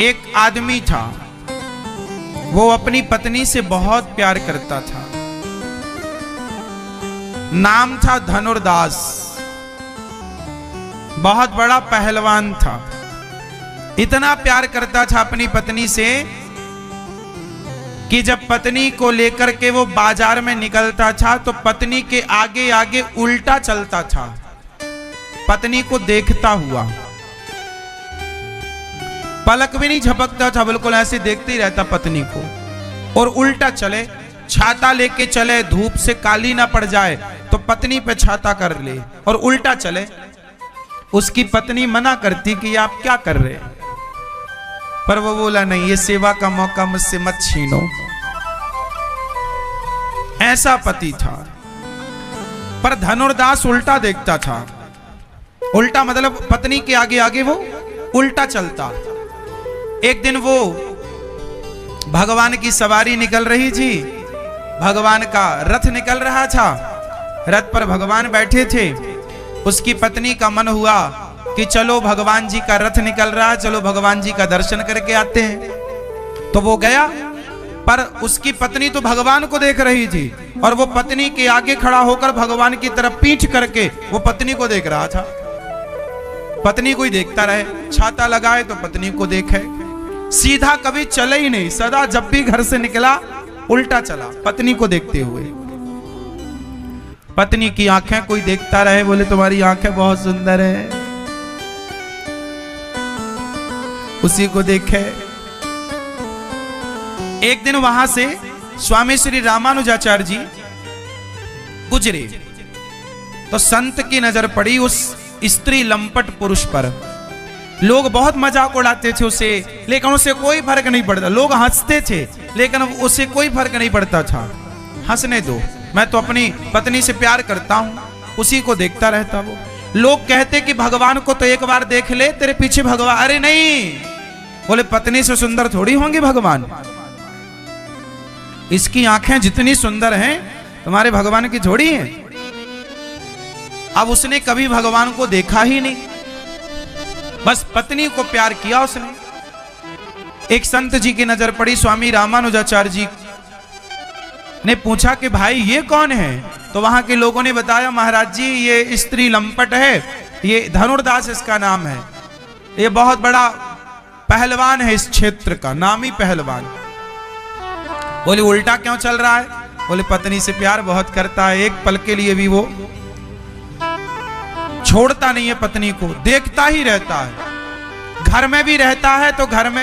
एक आदमी था, वो अपनी पत्नी से बहुत प्यार करता था। नाम था धनुर्दास। बहुत बड़ा पहलवान था। इतना प्यार करता था अपनी पत्नी से कि जब पत्नी को लेकर के वो बाजार में निकलता था तो पत्नी के आगे आगे उल्टा चलता था, पत्नी को देखता हुआ। पलक भी नहीं झपकता था, बिल्कुल ऐसे देखते ही रहता पत्नी को। और उल्टा चले, छाता लेके चले, धूप से काली ना पड़ जाए तो पत्नी पे छाता कर ले, और उल्टा चले। उसकी पत्नी मना करती कि आप क्या कर रहे, पर वो बोला नहीं, ये सेवा का मौका मुझसे मत छीनो। ऐसा पति था। पर धनुर्दास उल्टा देखता था। उल्टा मतलब पत्नी के आगे आगे वो उल्टा चलता। एक दिन वो भगवान की सवारी निकल रही थी, भगवान का रथ निकल रहा था, रथ पर भगवान बैठे थे। उसकी पत्नी का मन हुआ कि चलो भगवान जी का रथ निकल रहा है, चलो भगवान जी का दर्शन करके आते हैं। तो वो गया, पर उसकी पत्नी तो भगवान को देख रही थी और वो पत्नी के आगे खड़ा होकर भगवान की तरफ पीठ करके वो पत्नी को देख रहा था। पत्नी को ही देखता रहे, छाता लगाए तो पत्नी को देखे, सीधा कभी चले ही नहीं, सदा जब भी घर से निकला उल्टा चला, पत्नी को देखते हुए। पत्नी की आंखें कोई देखता रहे, बोले तुम्हारी आंखें बहुत सुंदर है, उसी को देखे। एक दिन वहां से स्वामी श्री रामानुजाचार्य जी गुजरे तो संत की नजर पड़ी उस स्त्री लंपट पुरुष पर। लोग बहुत मजाक उड़ाते थे उसे, लेकिन उसे कोई फर्क नहीं पड़ता। लोग हंसते थे लेकिन उसे कोई फर्क नहीं पड़ता था। हंसने दो, मैं तो अपनी पत्नी से प्यार करता हूं, उसी को देखता रहता वो। लोग कहते कि भगवान को तो एक बार देख ले, तेरे पीछे भगवान। अरे नहीं, बोले पत्नी से सुंदर थोड़ी होंगे भगवान, इसकी आंखें जितनी सुंदर हैं तुम्हारे भगवान की थोड़ी हैं। अब उसने कभी भगवान को देखा ही नहीं, बस पत्नी को प्यार किया उसने। एक संत जी की नजर पड़ी, स्वामी रामानुजाचार्य जी ने पूछा कि भाई ये कौन है? तो वहां के लोगों ने बताया, महाराज जी ये स्त्री लंपट है, ये धनुर्दास इसका नाम है, ये बहुत बड़ा पहलवान है इस क्षेत्र का, नामी पहलवान। बोले उल्टा क्यों चल रहा है? बोले पत्नी से प्यार बहुत करता है, एक पल के लिए भी वो छोड़ता नहीं है पत्नी को, देखता ही रहता है। घर में भी रहता है तो घर में